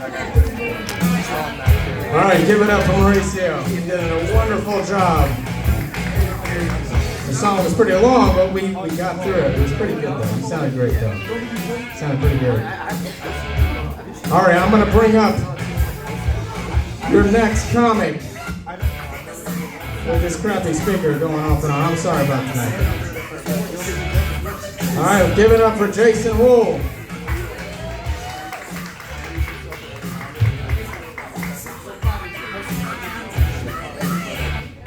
All right, give it up for Mauricio. He did a wonderful job. The song was pretty long, but we got through it. It was pretty good, though. It sounded great, though. It sounded pretty good. All right, I'm going to bring up your next comic with this crappy speaker going off and on. I'm sorry about tonight. All right, give it up for Jason Wool.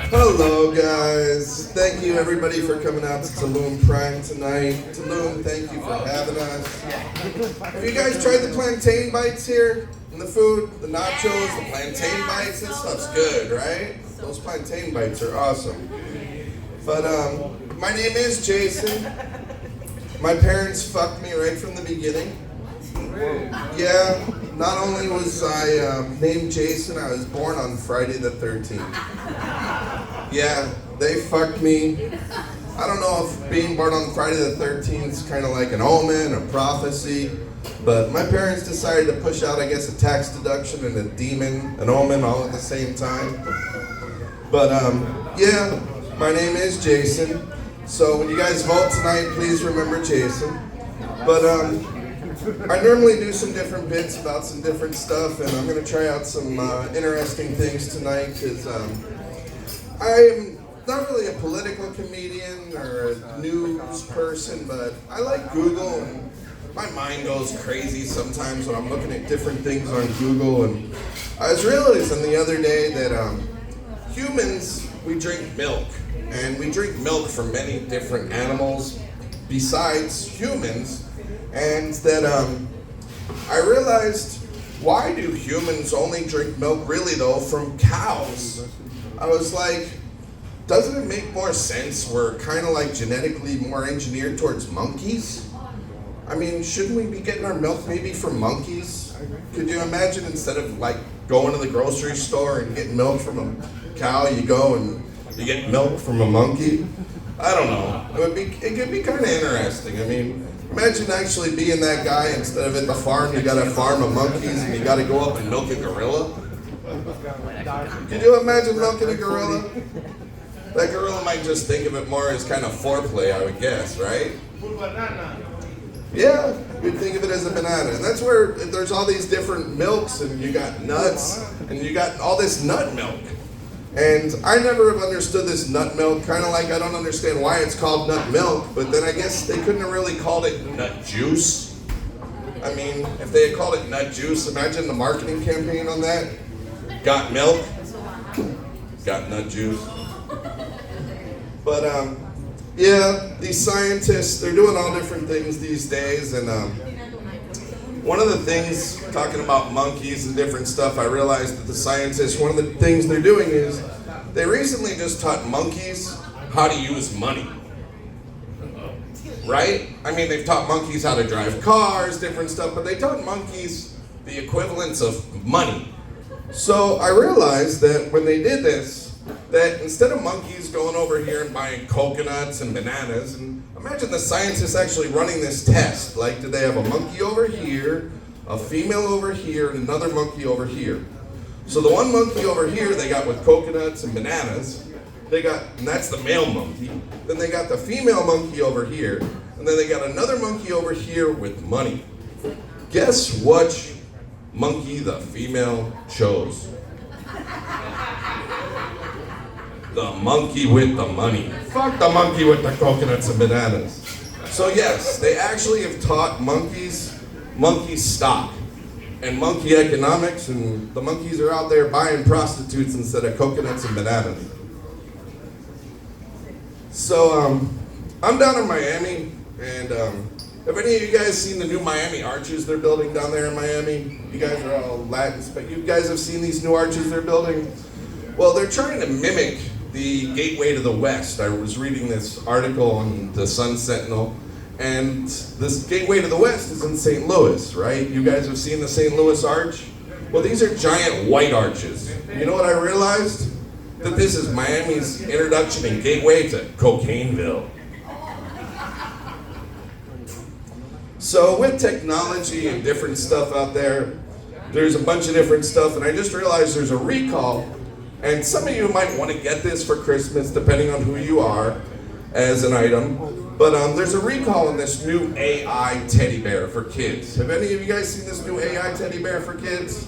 Hello guys, thank you everybody for coming out to Tulum Prime tonight. Tulum, thank you for having us. Have you guys tried the plantain bites here? And the food, the nachos, the plantain bites, this stuff's good, right? Those plantain bites are awesome. But my name is Jason. My parents fucked me right from the beginning. Yeah, not only was I named Jason, I was born on Friday the 13th. Yeah, they fucked me. I don't know if being born on Friday the 13th is kind of like an omen, a prophecy, but my parents decided to push out, I guess, a tax deduction and a demon, an omen, all at the same time. But yeah, my name is Jason. So when you guys vote tonight, please remember Jason. But I normally do some different bits about some different stuff, and I'm going to try out some interesting things tonight because I'm not really a political comedian or a news person, but I like Google, and my mind goes crazy sometimes when I'm looking at different things on Google. And I was realizing the other day that humans, we drink milk, and we drink milk from many different animals besides humans, and that I realized, why do humans only drink milk really though from cows? I was like, doesn't it make more sense we're kind of like genetically more engineered towards monkeys? I mean, shouldn't we be getting our milk maybe from monkeys? Could you imagine instead of like going to the grocery store and getting milk from a cow, you go and you get milk from a monkey? I don't know. It could be kind of interesting. I mean, imagine actually being that guy, instead of at the farm, you got a farm of monkeys and you got to go up and milk a gorilla. Could you imagine milking a gorilla? That gorilla might just think of it more as kind of foreplay, I would guess, right? Yeah, you'd think of it as a banana. And that's where there's all these different milks, and you got nuts, and you got all this nut milk. And I never have understood this nut milk, kind of like I don't understand why it's called nut milk, but then I guess they couldn't have really called it nut juice. I mean, if they had called it nut juice, imagine the marketing campaign on that. Got milk, got nut juice. But yeah, these scientists, they're doing all different things these days, and one of the things, talking about monkeys and different stuff, I realized that the scientists, one of the things they're doing is, they recently just taught monkeys how to use money. Right? I mean, they've taught monkeys how to drive cars, different stuff, but they taught monkeys the equivalence of money. So I realized that when they did this, that instead of monkeys going over here and buying coconuts and bananas, and imagine the scientists actually running this test. Like, did they have a monkey over here, a female over here, and another monkey over here? So the one monkey over here they got with coconuts and bananas, and that's the male monkey. Then they got the female monkey over here, and then they got another monkey over here with money. Guess which monkey the female chose? The monkey with the money. Fuck the monkey with the coconuts and bananas. So yes, they actually have taught monkeys monkey stock and monkey economics, and the monkeys are out there buying prostitutes instead of coconuts and bananas. So I'm down in Miami, and have any of you guys seen the new Miami arches they're building down there in Miami? You guys are all Latins, but you guys have seen these new arches they're building? Well, they're trying to mimic the Gateway to the West. I was reading this article on the Sun Sentinel, and this Gateway to the West is in St. Louis, right? You guys have seen the St. Louis Arch? Well, these are giant white arches. You know what I realized? That this is Miami's introduction and gateway to Cocaineville. So with technology and different stuff out there, There's a bunch of different stuff, and I just realized there's a recall. And some of you might want to get this for Christmas, depending on who you are, as an item. But there's a recall on this new AI teddy bear for kids. Have any of you guys seen this new AI teddy bear for kids?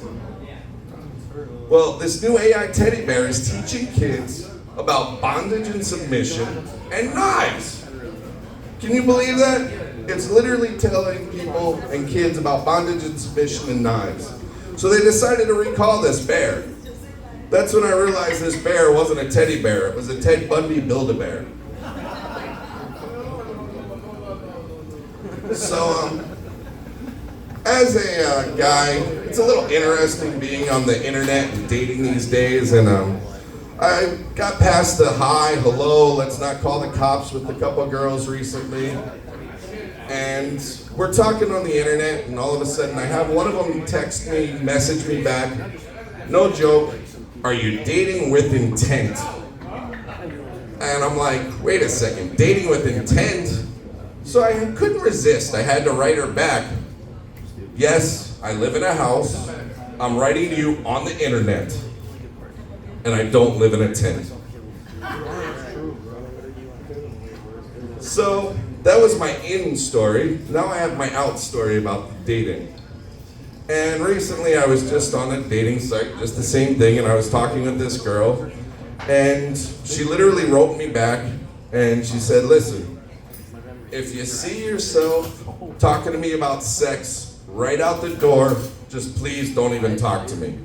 Well, this new AI teddy bear is teaching kids about bondage and submission and knives. Can you believe that? It's literally telling people and kids about bondage and submission and knives. So they decided to recall this bear. That's when I realized this bear wasn't a teddy bear, it was a Ted Bundy Build-A-Bear. So, as a guy, it's a little interesting being on the internet and dating these days, and I got past the hi, hello, let's not call the cops with a couple girls recently, and we're talking on the internet, and all of a sudden I have one of them text me, message me back, no joke, are you dating with intent? And I'm like, wait a second, dating with intent? So I couldn't resist. I had to write her back. Yes, I live in a house. I'm writing to you on the internet. And I don't live in a tent. So that was my in story. Now I have my out story about dating. And recently I was just on a dating site, just the same thing, and I was talking with this girl. And she literally wrote me back and she said, listen, if you see yourself talking to me about sex right out the door, just please don't even talk to me.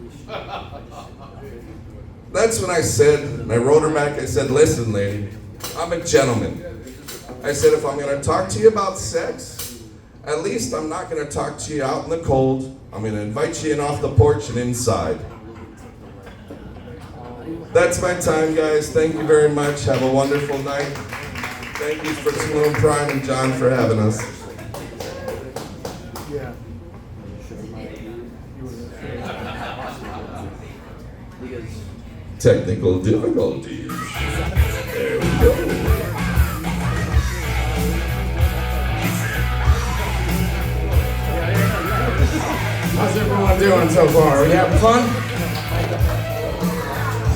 That's when I said, and I wrote her back, I said, listen lady, I'm a gentleman. I said, if I'm gonna talk to you about sex, at least I'm not gonna talk to you out in the cold. I'm gonna invite you in off the porch and inside. That's my time, guys. Thank you very much. Have a wonderful night. Thank you for Tulum Prime and John for having us. Technical difficulties. There we go. How's everyone doing so far? Are you having fun?